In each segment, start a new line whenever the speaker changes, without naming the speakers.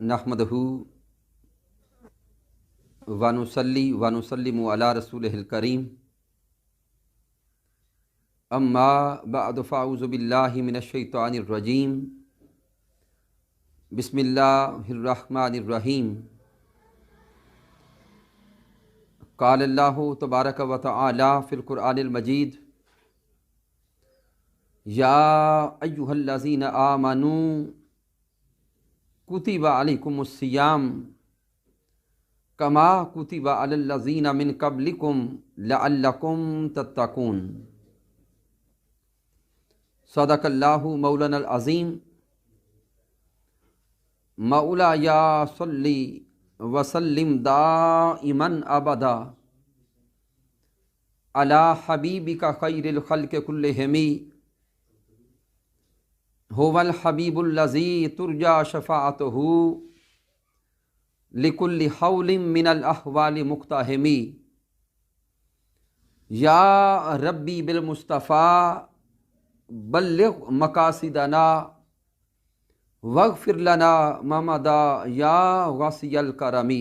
नहमदहू वनुसल्ली वनुसल्लिमु अला रसूलिहिल करीम अम्मा बअद फ़अऊज़ु बिल्लाहि मिनश शैतानिर रजीम बिस्मिल्लाहिर रहमानिर रहीम क़ाल अल्लाहु तबारक व तआला फ़िल क़ुरआनिल मजीद या अय्युहल्लज़ीना आमनू कुतिबा अलैकुमुस्सियाम कमा कुतिबा अलल्लज़ीना मिन क़ब्लिकुम लअल्लकुम तत्तकून। सदक़ल्लाहु मौलानल अज़ीम। मौला या सल्ली वसल्लिम दाइमन अबदा अला हबीबिका खैरिल खल्क़ि कुल्लिहिम हुवल हबीबुल्लज़ी तुरजा शफ़ाअतुहु लिकुल्लि हौलिम मिनल अहवालि मुक़्तहिमी। या रब्बी बिल मुस्तफ़ा बल्लिग़ मक़ासिदना वग़फ़िर लना मा मदा या वासियल करमी।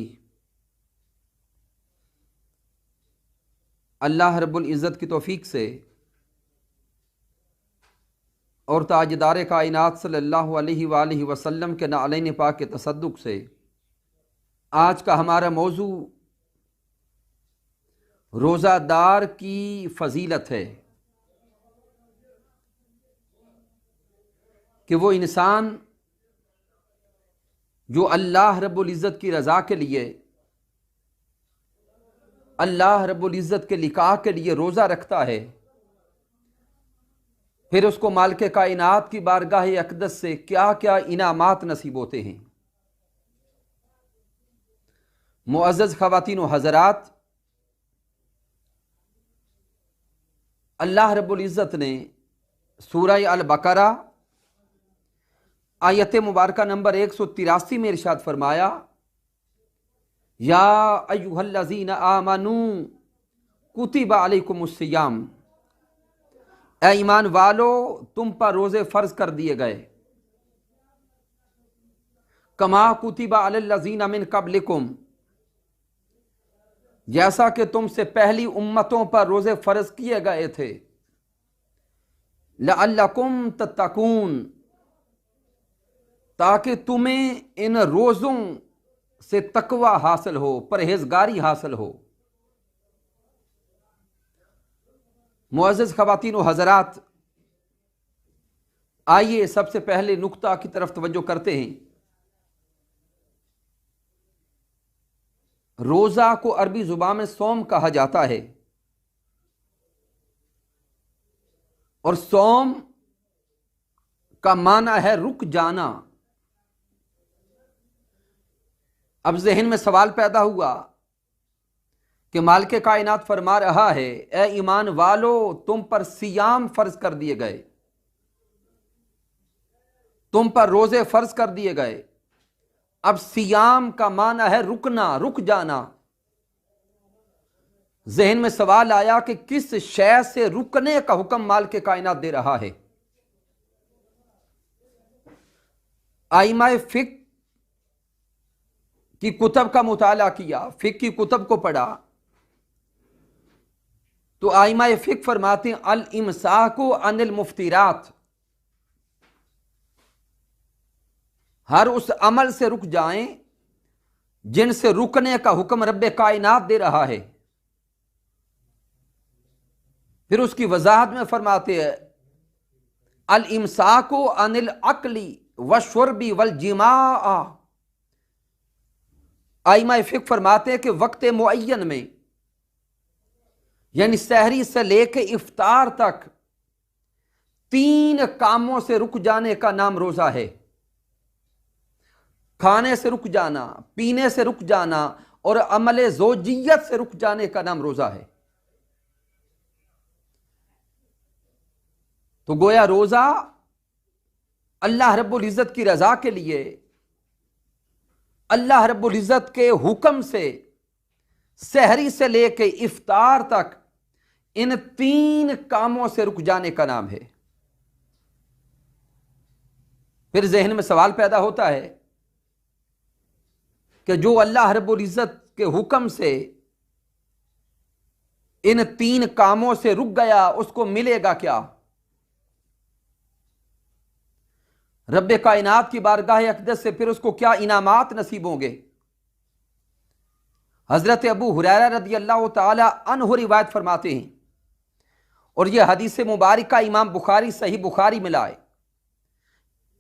अल्लाह रब्बुल इज़्ज़त की तौफ़ीक से और ताजदार कायनात सल्लल्लाहु अलैहि वालैहि वसल्लम के नालैन पाक के तसद्दुक़ से आज का हमारा मौजू रोज़ादार की फ़जीलत है कि वो इंसान जो अल्लाह रब्बुल इज़्ज़त की रज़ा के लिए, अल्लाह रब्बुल इज़्ज़त के लिकाह के लिए रोज़ा रखता है, फिर उसको मालिक कायनात की बारगाह अक़दस से क्या क्या इनामात नसीब होते हैं। मुअज़्ज़ज़ ख़वातीन व हज़रात, अल्लाह रब्बुल इज़्ज़त ने सूरह अल बकरा आयत मुबारका नंबर 183 में इरशाद फरमाया, या अय्युहल्लज़ीना आमनू कुतिबा अलैकुमुस्सियाम, ए ईमान वालो तुम पर रोज़े फ़र्ज कर दिए गए, कमा कुतिबा अलल्लज़ीना मिन क़ब्लिकुम, जैसा कि तुमसे पहली उम्मतों पर रोज़े फ़र्ज किए गए थे, लअल्लकुम तत्तकून, ताकि तुम्हें इन रोज़ों से तकवा हासिल हो, परहेजगारी हासिल हो। मुअज़्ज़ज़ ख़वातीन व हज़रात, आइए सबसे पहले नुक्ता की तरफ तवज्जो करते हैं। रोज़ा को अरबी ज़ुबान में सौम कहा जाता है और सौम का माना है रुक जाना। अब ज़हन में सवाल पैदा हुआ कि मालिक कायनात फरमा रहा है, ए ईमान वालो तुम पर सियाम फ़र्ज कर दिए गए, तुम पर रोज़े फ़र्ज कर दिए गए। अब सियाम का माना है रुकना, रुक जाना। ज़हन में सवाल आया कि किस शय से रुकने का हुक्म मालिक कायनात दे रहा है। आइमाए फ़िक़्ह की कुतब का मुताला किया, फ़िक़्ह की कुतब को पढ़ा तो आइमाए फ़िक़्ह फरमाते हैं, अल इमसाकु अनिल मुफ्तिरात, हर उस अमल से रुक जाएं जिनसे रुकने का हुक्म रब्बे कायनात दे रहा है। फिर उसकी वजाहत में फरमाते हैं, अल इमसाकु अनिल अक्ली व शुर्बी वल जिमा। आइमा फ़िक़्ह फरमाते हैं कि वक्त मुअय्यन में, यानी सहरी से लेके इफ्तार तक 3 कामों से रुक जाने का नाम रोज़ा है। खाने से रुक जाना, पीने से रुक जाना और अमल ज़ोजियत से रुक जाने का नाम रोज़ा है। तो गोया रोज़ा अल्लाह रब्बुल इज़्ज़त की रज़ा के लिए, अल्लाह रब्बुल इज़्ज़त के हुक्म से सहरी से लेके इफ्तार तक इन 3 कामों से रुक जाने का नाम है। फिर जहन में सवाल पैदा होता है कि जो अल्लाह रब्बुल इज़्ज़त के हुक्म से इन 3 कामों से रुक गया उसको मिलेगा क्या? रब्बे कायनात की बारगाह अक़दस से फिर उसको क्या इनामात नसीब होंगे? हजरत अबू हुरैरा रज़ी अल्लाह ताला अन्हु रिवायत फरमाते हैं, और यह हदीस मुबारका इमाम बुखारी सही बुखारी में लाए,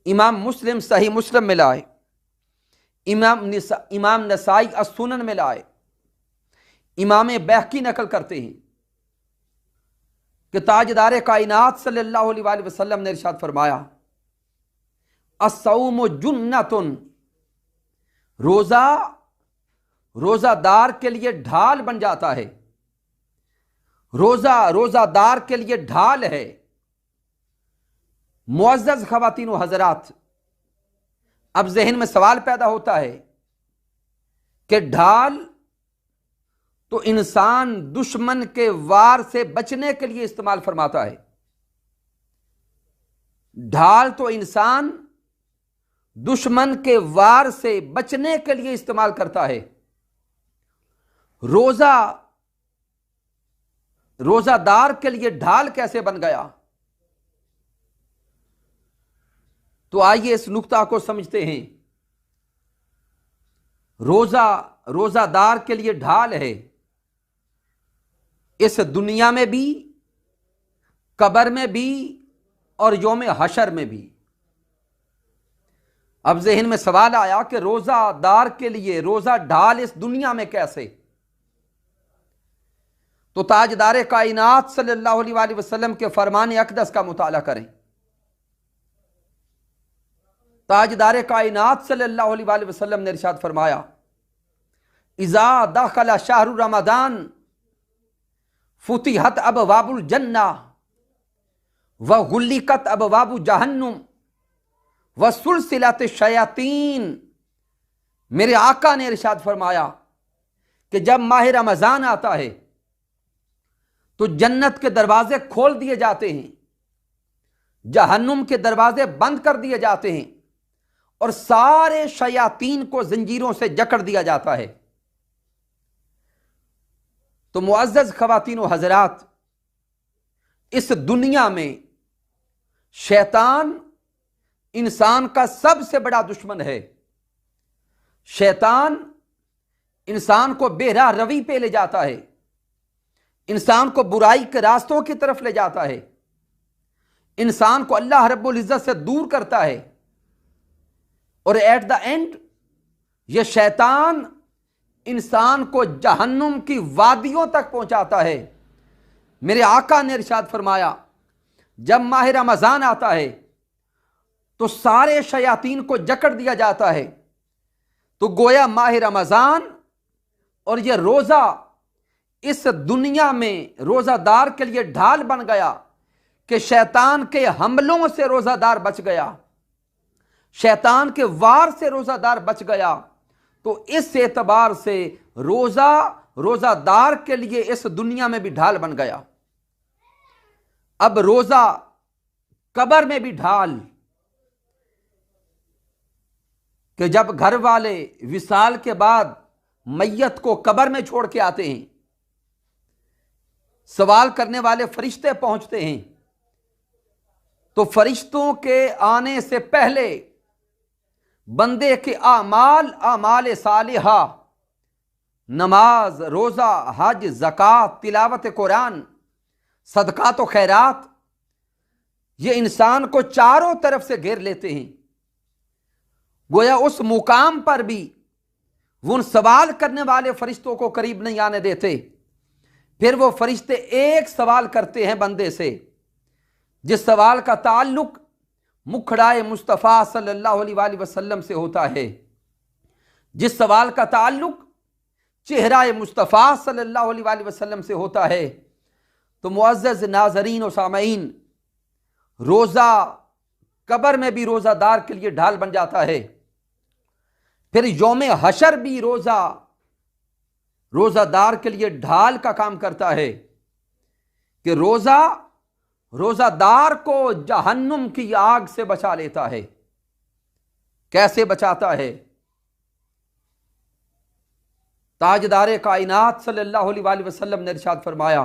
इमाम मुस्लिम सही मुस्लिम में लाए, इमाम नसाई अस्सुनन में लाए, इमाम बैहकी नकल करते हैं कि ताजदार कायनात सल्लल्लाहु अलैहि वसल्लम ने इरशाद फरमाया, अस्सौमु जुन्नतुन, रोजा रोजादार के लिए ढाल बन जाता है। रोजा रोजादार के लिए ढाल है। मुअज़्ज़ज़ ख़वातीन व हज़रात, अब ज़हन में सवाल पैदा होता है कि ढाल तो इंसान दुश्मन के वार से बचने के लिए इस्तेमाल फरमाता है। ढाल तो इंसान दुश्मन के वार से बचने के लिए इस्तेमाल करता है। रोजादार के लिए ढाल कैसे बन गया? तो आइए इस नुक्ता को समझते हैं। रोजादार के लिए ढाल है, इस दुनिया में भी, कब्र में भी और यौम हशर में भी। अब ज़हन में सवाल आया कि रोजादार के लिए रोजा ढाल इस दुनिया में कैसे? तो ताजदार कायनात सल्लल्लाहु अलैहि वसल्लम के फरमान अक़दस का मुताला करें। ताजदार कायनात सल्लल्लाहु अलैहि वसल्लम ने इरशाद फरमाया, इज़ा दखल शहरु रमज़ान फुतिहत अबवाबुल जन्ना व गुल्लिकत अबवाबु जहन्नुम व सुलसिलत शयातीन। मेरे आका ने इरशाद फरमाया कि जब माह रमज़ान आता है तो जन्नत के दरवाजे खोल दिए जाते हैं, जहन्नुम के दरवाजे बंद कर दिए जाते हैं और सारे शयातीन को जंजीरों से जकड़ दिया जाता है। तो मुअज़्ज़ज़ ख़वातीन व हज़रात, इस दुनिया में शैतान इंसान का सबसे बड़ा दुश्मन है। शैतान इंसान को बेराह रवी पे ले जाता है, इंसान को बुराई के रास्तों की तरफ ले जाता है, इंसान को अल्लाह रब्बुल इज़्ज़त से दूर करता है, और एट द एंड यह शैतान इंसान को जहन्नुम की वादियों तक पहुंचाता है। मेरे आका ने इरशाद फरमाया, जब माह रमज़ान आता है तो सारे शयातीन को जकड़ दिया जाता है। तो गोया माह रमज़ान और यह रोज़ा इस दुनिया में रोज़ादार के लिए ढाल बन गया कि शैतान के हमलों से रोज़ादार बच गया, शैतान के वार से रोज़ादार बच गया। तो इस एतबार से रोज़ादार के लिए इस दुनिया में भी ढाल बन गया। अब रोज़ा कब्र में भी ढाल, कि जब घर वाले विसाल के बाद मैयत को कब्र में छोड़ के आते हैं, सवाल करने वाले फरिश्ते पहुंचते हैं, तो फरिश्तों के आने से पहले बंदे के आमाल सालिहा, नमाज, रोज़ा, हज, ज़कात, तिलावत कुरान, सदक़ात व खैरात, ये इंसान को चारों तरफ से घेर लेते हैं। गोया उस मुकाम पर भी वो उन सवाल करने वाले फरिश्तों को करीब नहीं आने देते। फिर वो फरिश्ते एक सवाल करते हैं बंदे से, जिस सवाल का ताल्लुक मुखड़ाए मुस्तफ़ा सल्लल्लाहु अलैहि वसल्लम से होता है, जिस सवाल का ताल्लुक चेहराए मुस्तफ़ा सल्लल्लाहु अलैहि वसल्लम से होता है। तो मुअज़्ज़ज़ नाज़रीन और सामईन, रोज़ा कब्र में भी रोज़ादार के लिए ढाल बन जाता है। फिर यौम हशर भी रोज़ादार के लिए ढाल का काम करता है कि रोज़ादार को जहन्नुम की आग से बचा लेता है। कैसे बचाता है? ताजदार कायनात सल्लल्लाहु अलैहि वसल्लम ने इरशाद फरमाया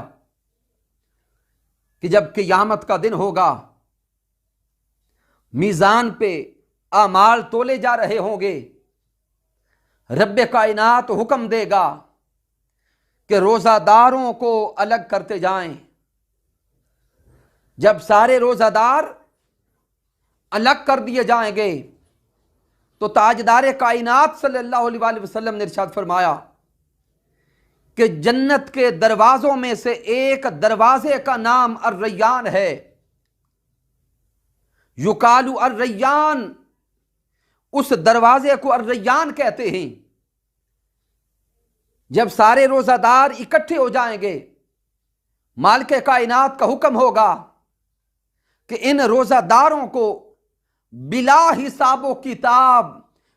कि जब क़यामत का दिन होगा, मीज़ान पे आमाल तोले जा रहे होंगे, रब्बे कायनात हुक्म देगा कि रोज़ादारों को अलग करते जाएं। जब सारे रोज़ादार अलग कर दिए जाएंगे तो ताजदार कायनात सल्लल्लाहु अलैहि वसल्लम ने इरशाद फरमाया कि जन्नत के दरवाजों में से एक दरवाजे का नाम अर्रय्यान है। युकालु अर्रय्यान, उस दरवाजे को अर्रय्यान कहते हैं। जब सारे रोजादार इकट्ठे हो जाएंगे, मालिक कायनात का हुक्म होगा कि इन रोजादारों को बिला हिसाबो किताब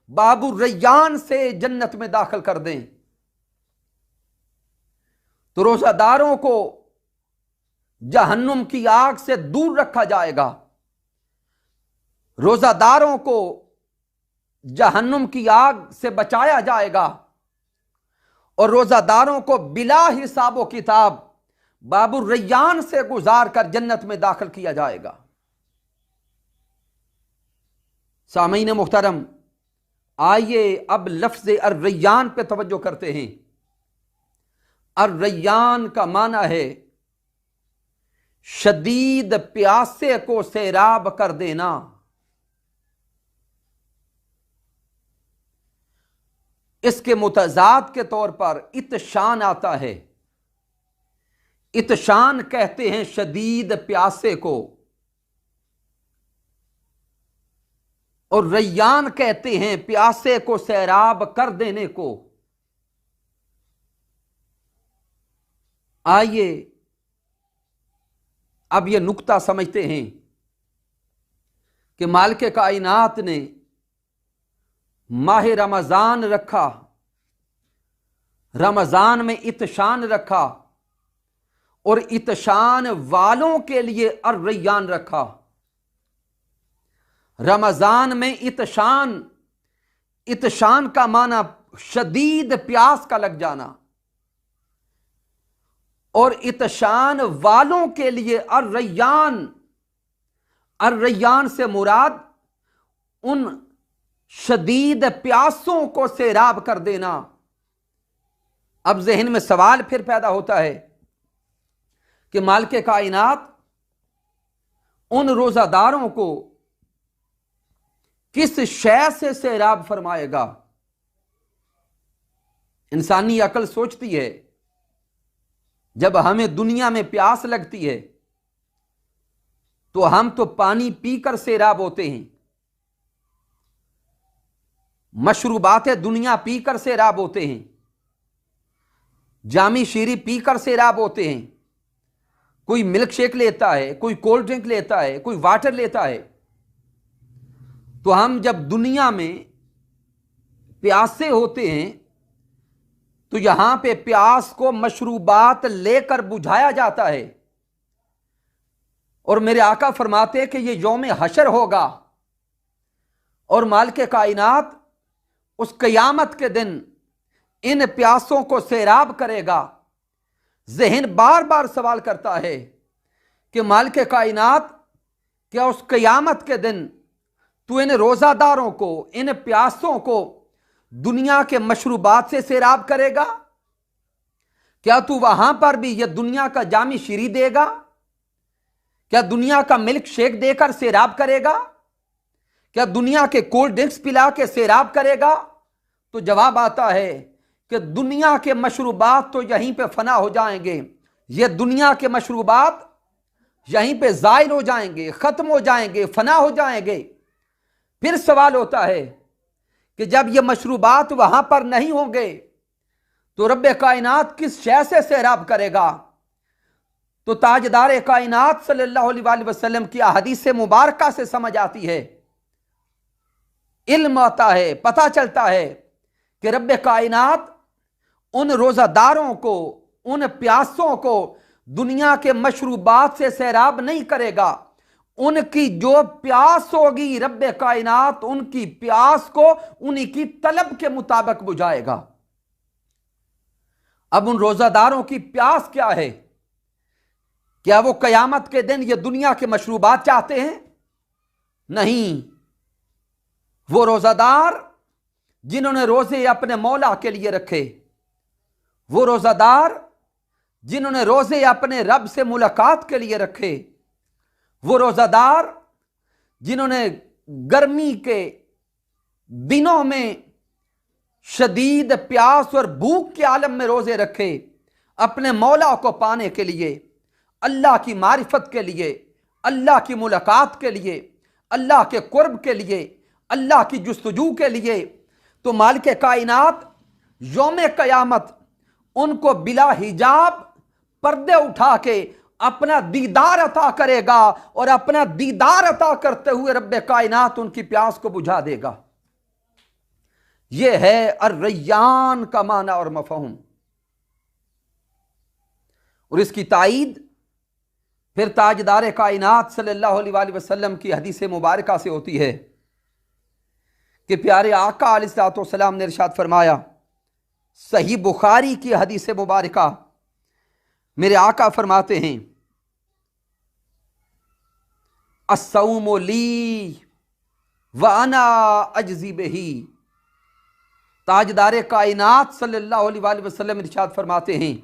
बाबू रैयान से जन्नत में दाखिल कर दें। तो रोजादारों को जहन्नुम की आग से दूर रखा जाएगा, रोजादारों को जहन्नुम की आग से बचाया जाएगा और रोजादारों को बिला हिसाबो किताब बाबू रैयान से गुजार कर जन्नत में दाखिल किया जाएगा। सामीन मुहतरम, आइए अब लफ्ज़ अर्रय्यान पे तवज्जो करते हैं। अर्रय्यान का माना है शदीद प्यासे को सैराब कर देना। इसके मुतजाद के तौर पर इत्शान आता है। इत्शान कहते हैं शदीद प्यासे को, और रैयान कहते हैं प्यासे को सैराब कर देने को। आइए अब यह नुक्ता समझते हैं कि मालिक कायनात ने माह रमजान रखा, रमजान में इत्शान रखा और इत्शान वालों के लिए अर्रय्यान रखा। रमजान में इत्शान, इत्शान का माना शदीद प्यास का लग जाना, और इत्शान वालों के लिए अर्रय्यान। अर्रय्यान से मुराद उन शदीद प्यासों को सैराब कर देना। अब ज़हन में सवाल फिर पैदा होता है कि मालिक कायनात उन रोजादारों को किस शय से सैराब फरमाएगा। इंसानी अकल सोचती है जब हमें दुनिया में प्यास लगती है तो हम तो पानी पीकर सैराब होते हैं, मशरूबात दुनिया पीकर सैराब होते हैं, जामी शीरी पीकर सैराब होते हैं। कोई मिल्क शेक लेता है, कोई कोल्ड ड्रिंक लेता है, कोई वाटर लेता है। तो हम जब दुनिया में प्यासे होते हैं तो यहां पे प्यास को मशरूबात लेकर बुझाया जाता है। और मेरे आका फरमाते हैं कि ये यौम हशर होगा और मालिक कायनात उस क़यामत के दिन इन प्यासों को सैराब करेगा। ज़हन बार बार सवाल करता है कि मालिक कायनात क्या उस क़यामत के दिन तू इन रोज़ादारों को, इन प्यासों को दुनिया के मशरूबात से सैराब करेगा? क्या तू वहां पर भी यह दुनिया का जामी शीरी देगा? क्या दुनिया का मिल्क शेक देकर सैराब करेगा? क्या दुनिया के कोल्ड ड्रिंक्स पिला के सैराब करेगा? तो जवाब आता है कि दुनिया के मशरूबात तो यहीं पे फना हो जाएंगे। ये दुनिया के मशरूबात यहीं पे ज़ाइल हो जाएंगे, ख़त्म हो जाएंगे, फना हो जाएंगे। फिर सवाल होता है कि जब ये मशरूबात वहां पर नहीं होंगे तो रब्बे कायनात किस शय से सैराब करेगा? तो ताजदार कायनात सल्लल्लाहु अलैहि वसल्लम की हदीस मुबारका से समझ आती है, इल्म आता है, पता चलता है कि रब्बे कायनात उन रोजादारों को, उन प्यासों को दुनिया के मशरूबात से सैराब नहीं करेगा। उनकी जो प्यास होगी रब्बे कायनात उनकी प्यास को उन्हीं की तलब के मुताबिक बुझाएगा। अब उन रोजादारों की प्यास क्या है? क्या वो कयामत के दिन ये दुनिया के मशरूबात चाहते हैं? नहीं। वो रोजादार जिन्होंने रोजे अपने मौला के लिए रखे, वो रोजादार जिन्होंने रोजे अपने रब से मुलाकात के लिए रखे, वो रोजादार जिन्होंने गर्मी के दिनों में शदीद प्यास और भूख के आलम में रोजे रखे, अपने मौला को पाने के लिए, अल्लाह की मारिफत के लिए, अल्लाह की मुलाकात के लिए, अल्लाह के कुर्ब के लिए, अल्लाह की जुस्तजू के लिए, तो मालिक कायनात यौम क़यामत उनको बिला हिजाब पर्दे उठा के अपना दीदार अता करेगा, और अपना दीदार अता करते हुए रब्बे कायनात उनकी प्यास को बुझा देगा। यह है अर्रय्यान का माना और मफहूम। और इसकी ताईद फिर ताजदार कायनात सल्लल्लाहु अलैहि वसल्लम की हदीस मुबारका से होती है कि प्यारे आका अलैहिस्सलाम ने इरशाद फरमाया, सही बुखारी की हदीस मुबारका, मेरे आका फरमाते हैं, अस्सौमु ली व अना अजज़ी बिही। ताजदार कायनात सल्लल्लाहु अलैहि वसल्लम इरशाद फरमाते हैं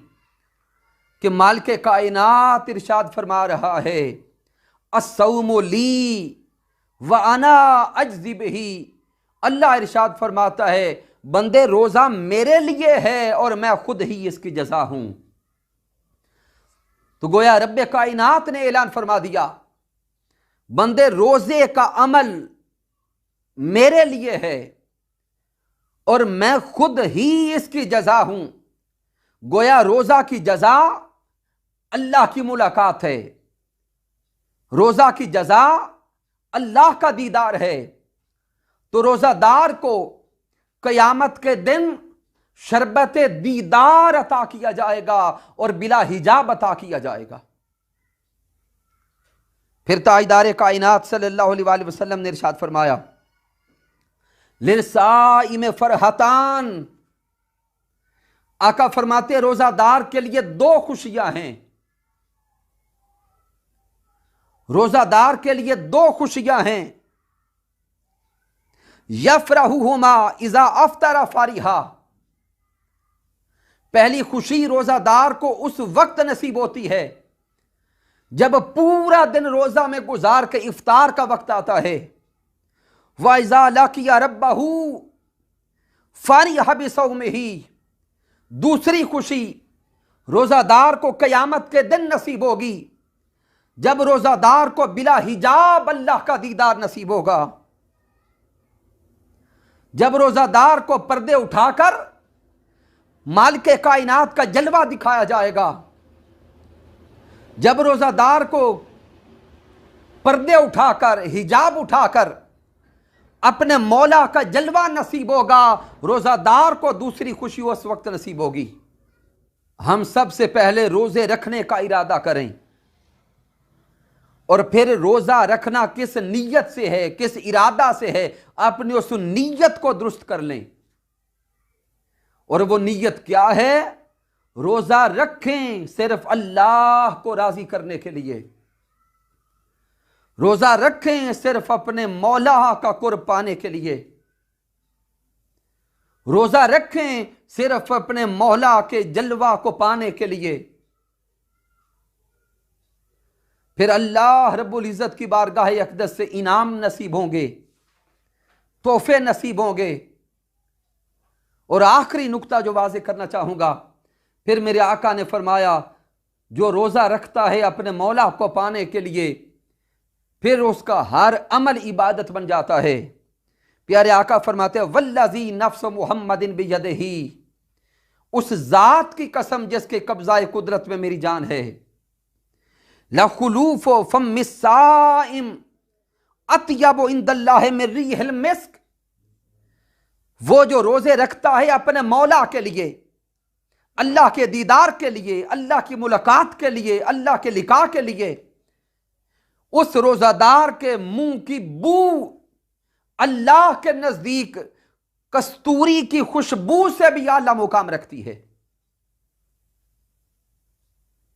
कि मालिक कायनात इरशाद फरमा रहा है, अस्सौमु ली व अना अजज़ी बिही। अल्लाह इरशाद फरमाता है, बंदे रोजा मेरे लिए है और मैं खुद ही इसकी जजा हूं। तो गोया रब्बे कायनात ने ऐलान फरमा दिया, बंदे रोजे का अमल मेरे लिए है और मैं खुद ही इसकी जजा हूं। गोया रोजा की जजा अल्लाह की मुलाकात है, रोजा की जजा अल्लाह का दीदार है। तो रोजादार को कयामत के दिन शरबत दीदार अता किया जाएगा और बिला हिजाब अता किया जाएगा। फिर ताजदार कायनात सल्लल्लाहु अलैहि वसल्लम ने इरशाद फरमाया, लिरसाइम फरहतान। आका फरमाते रोजादार के लिए दो खुशियां हैं, रोजादार के लिए दो खुशियां हैं। यफरहुमा इजा अफ्तरा फारिहा। पहली खुशी रोजादार को उस वक्त नसीब होती है जब पूरा दिन रोजा में गुजार के इफ्तार का वक्त आता है। वाइजा लाकिया रब्बहू फारिहा बिसौमिही। दूसरी खुशी रोजादार को कयामत के दिन नसीब होगी जब रोजादार को बिला हिजाब अल्लाह का दीदार नसीब होगा, जब रोजादार को पर्दे उठाकर मालिक कायनात का जलवा दिखाया जाएगा, जब रोजादार को पर्दे उठाकर हिजाब उठाकर अपने मौला का जलवा नसीब होगा, रोजादार को दूसरी खुशी उस वक्त नसीब होगी। हम सबसे पहले रोजे रखने का इरादा करें और फिर रोजा रखना किस नीयत से है, किस इरादा से है, अपनी उस नीयत को दुरुस्त कर लें। और वो नीयत क्या है? रोजा रखें सिर्फ अल्लाह को राजी करने के लिए, रोजा रखें सिर्फ अपने मौला का कुर्ब पाने के लिए, रोजा रखें सिर्फ अपने मौला के जलवा को पाने के लिए। फिर अल्लाह रब्बुल इज्जत की बारगाह अक़दस से इनाम नसीब होंगे, तोहफे नसीब होंगे। और आखिरी नुक्ता जो वाज़े करना चाहूंगा, फिर मेरे आका ने फरमाया, जो रोजा रखता है अपने मौला को पाने के लिए, फिर उसका हर अमल इबादत बन जाता है। प्यारे आका फरमाते हैं, वल्लज़ी नफ्स मुहम्मदिन बियदिही, उस जात की कसम जिसके कब्जाए कुदरत में मेरी जान है, लखुलूफ फम्मिस साइम अत्यब इंदल्लाह मिन रिहिल मिस्क। वो जो रोजे रखता है अपने मौला के लिए, अल्लाह के दीदार के लिए, अल्लाह की मुलाकात के लिए, अल्लाह के लिका के लिए, उस रोजादार के मुंह की बू अल्लाह के नजदीक कस्तूरी की खुशबू से भी आला मुकाम रखती है।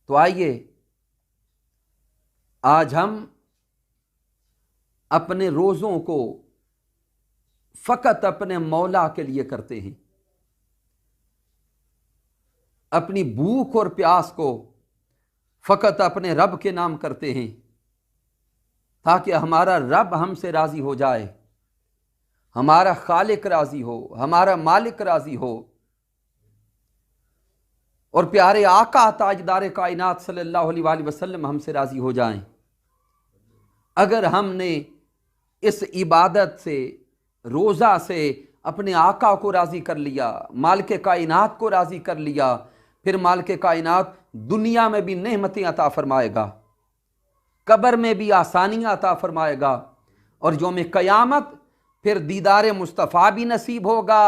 तो आइए आज हम अपने रोज़ों को फ़कत अपने मौला के लिए करते हैं, अपनी भूख और प्यास को फ़कत अपने रब के नाम करते हैं, ताकि हमारा रब हमसे राज़ी हो जाए, हमारा खालिक राज़ी हो, हमारा मालिक राज़ी हो और प्यारे आका ताजदार कायनात सल्लल्लाहु अलैहि वसल्लम हमसे राज़ी हो जाएं। अगर हमने इस इबादत से, रोज़ा से अपने आका को राज़ी कर लिया, मालिक कायनात को राज़ी कर लिया, फिर मालिक कायनात दुनिया में भी नेमतें अता फरमाएगा, कब्र में भी आसानियाँ अता फरमाएगा और यौम क़यामत फिर दीदार मुस्तफ़ा भी नसीब होगा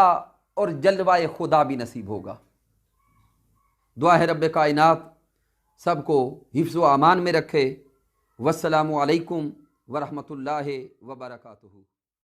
और जलवाए खुदा भी नसीब होगा। दुआ है रब्बे कायनात सबको हिफ्ज़ व अमान में रखे। वस्सलामु अलैकुम व रहमतुल्लाहि व बरकातुहू।